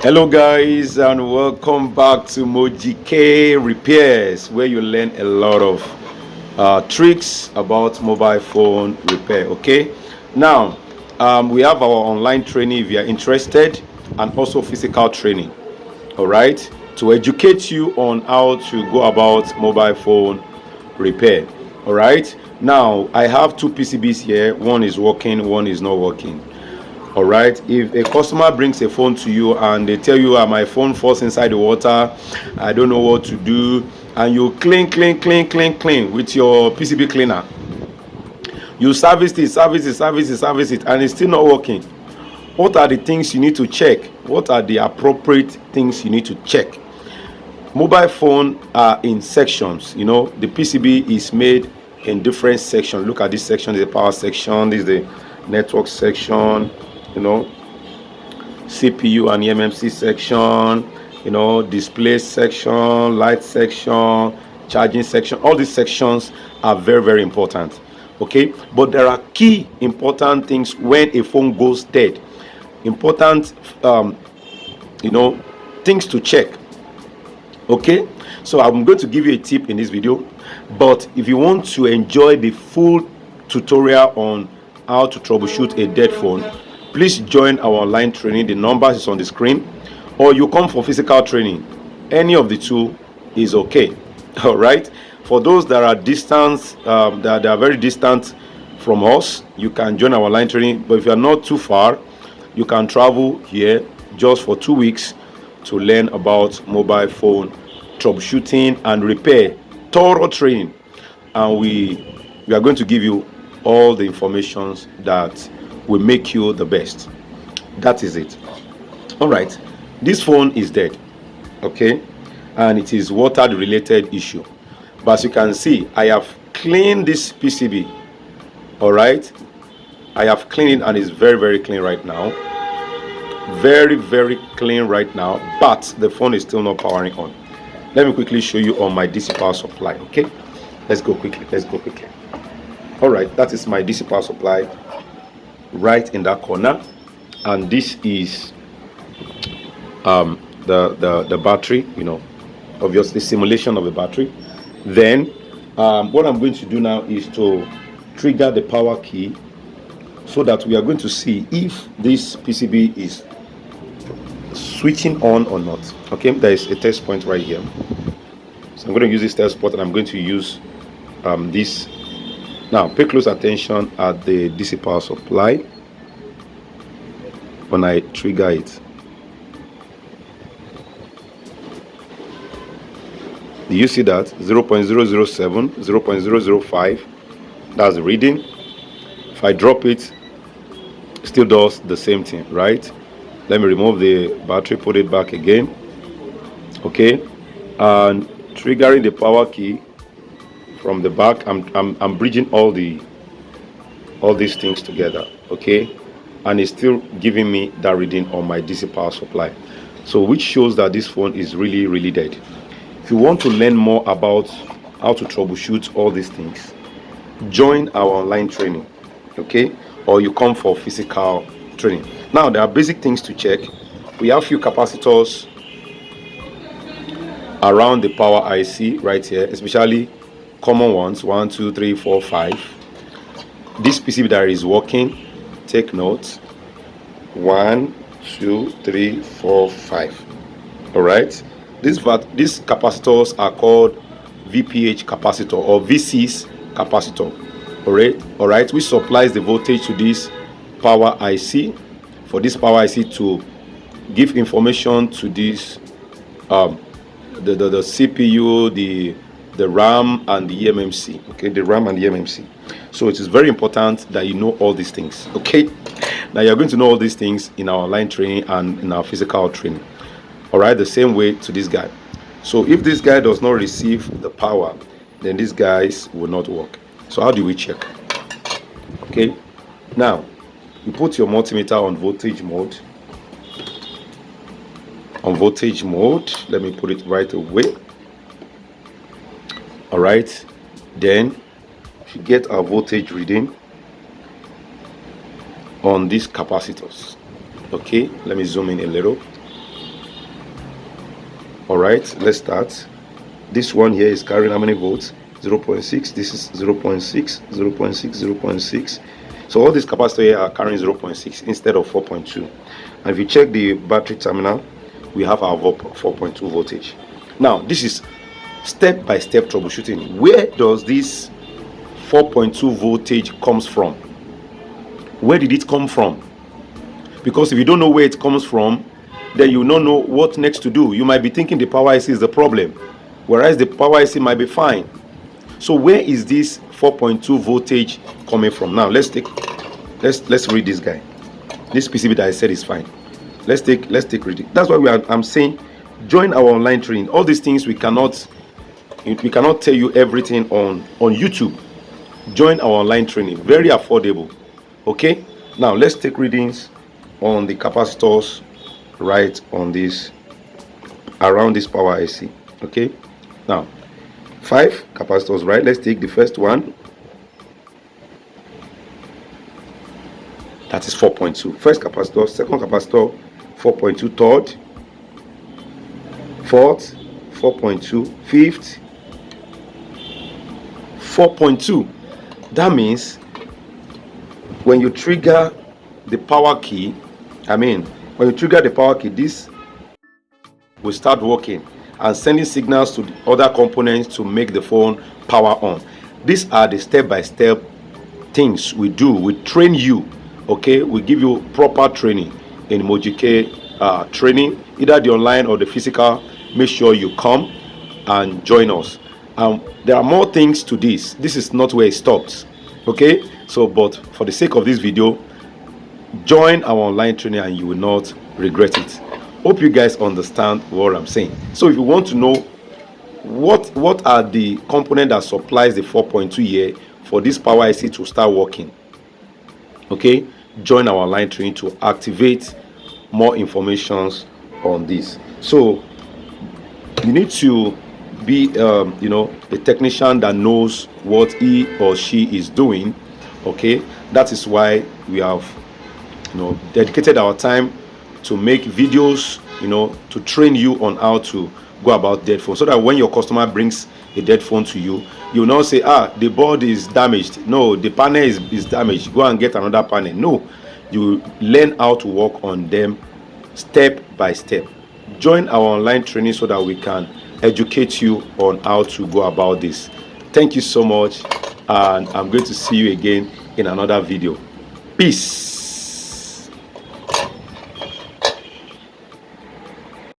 Hello guys, and welcome back to Moji K Repairs, where you learn a lot of tricks about mobile phone repair. Okay, now we have our online training if you are interested, and also physical training, all right, to educate you on how to go about mobile phone repair. All right, now I have two PCBs here. One is working, one is not working. All right, if a customer brings a phone to you and they tell you, my phone falls inside the water, I don't know what to do, and you clean with your PCB cleaner, you service it, and it's still not working. What are the things you need to check? What are the appropriate things you need to check? Mobile phone are in sections. The PCB is made in different sections. Look at this section. This is the power section, this is the network section, CPU and eMMC section, display section, light section, charging section. All these sections are very, very important. Okay, but there are key important things when a phone goes dead. Important things to check. Okay, so I'm going to give you a tip in this video, but if you want to enjoy the full tutorial on how to troubleshoot a dead phone, please join our online training. The numbers is on the screen, or you come for physical training. Any of the two is okay. All right, for those that are distant, that are very distant from us, you can join our online training. But if you are not too far, you can travel here just for 2 weeks to learn about mobile phone troubleshooting and repair, thorough training, and we are going to give you all the information that will make you the best. That is it. All right, this phone is dead, okay, and it is water related issue. But as you can see, I have cleaned this PCB. All right, I have cleaned it and it's very, very clean right now. Very, very clean right now, but the phone is still not powering on. Let me quickly show you on my DC power supply. Okay, let's go quickly. All right, that is my DC power supply right in that corner, and this is the battery, obviously simulation of the battery. Then what I'm going to do now is to trigger the power key, so that we are going to see if this PCB is switching on or not. Okay, there is a test point right here, so I'm going to use this test point, and I'm going to use this. Now pay close attention at the DC power supply when I trigger it. Do you see that? 0.007, 0.005, that's the reading. If I drop it, still does the same thing, right? Let me remove the battery, put it back again. Okay, and triggering the power key from the back, I'm bridging all these things together. Okay, and it's still giving me that reading on my DC power supply, so which shows that this phone is really, really dead. If you want to learn more about how to troubleshoot all these things, join our online training, okay, or you come for physical training. Now there are basic things to check. We have few capacitors around the power IC right here, especially common ones, 1 2 3 4 5. This PCB that is working, take note, 1 2 3 4 5. All right, these capacitors are called VPH capacitor or VCS capacitor. All right, which supplies the voltage to this power IC, for this power IC to give information to this the CPU, the RAM and the eMMC. Okay, the RAM and the eMMC. So it is very important that you know all these things. Okay, now you're going to know all these things in our online training and in our physical training. All right, the same way to this guy. So if this guy does not receive the power, then these guys will not work. So how do we check? Okay, now you put your multimeter on voltage mode. Let me put it right away. All right, then you get our voltage reading on these capacitors. Okay, let me zoom in a little. All right, let's start. This one here is carrying how many volts? 0.6. This is 0.6, 0.6, 0.6. So all these capacitors here are carrying 0.6 instead of 4.2. And if you check the battery terminal, we have our 4.2 voltage. Now this is step-by-step troubleshooting. Where does this 4.2 voltage comes from? Where did it come from? Because if you don't know where it comes from, then you don't know what next to do. You might be thinking the power IC is the problem, whereas the power IC might be fine. So where is this 4.2 voltage coming from? Now let's read this guy. This PCB that I said is fine. Let's take reading. That's why I'm saying join our online training. All these things we cannot tell you everything on YouTube. Join our online training, very affordable. Okay, now let's take readings on the capacitors right on this, around this power IC. Okay, now 5 capacitors, right? Let's take the first one. That is 4.2. First capacitor, second capacitor, 4.2, third, fourth, 4.2, fifth, 4.2. That means when you trigger the power key, this will start working and sending signals to the other components to make the phone power on. These are the step-by-step things we do. We train you. Okay, we give you proper training in Mojike training, either the online or the physical. Make sure you come and join us. There are more things to this. This is not where it stops. Okay, so but for the sake of this video, join our online training and you will not regret it. Hope you guys understand what I'm saying. So if you want to know what are the components that supplies the 4.2 here for this power IC to start working, okay, join our online training to activate more informations on this. So you need to be a technician that knows what he or she is doing. Okay, that is why we have dedicated our time to make videos, to train you on how to go about dead phone, so that when your customer brings a dead phone to you, you now say, the board is damaged. No, the panel is damaged. Go and get another panel. No, you learn how to work on them step by step. Join our online training so that we can educate you on how to go about this. Thank you so much, and I'm going to see you again in another video. Peace.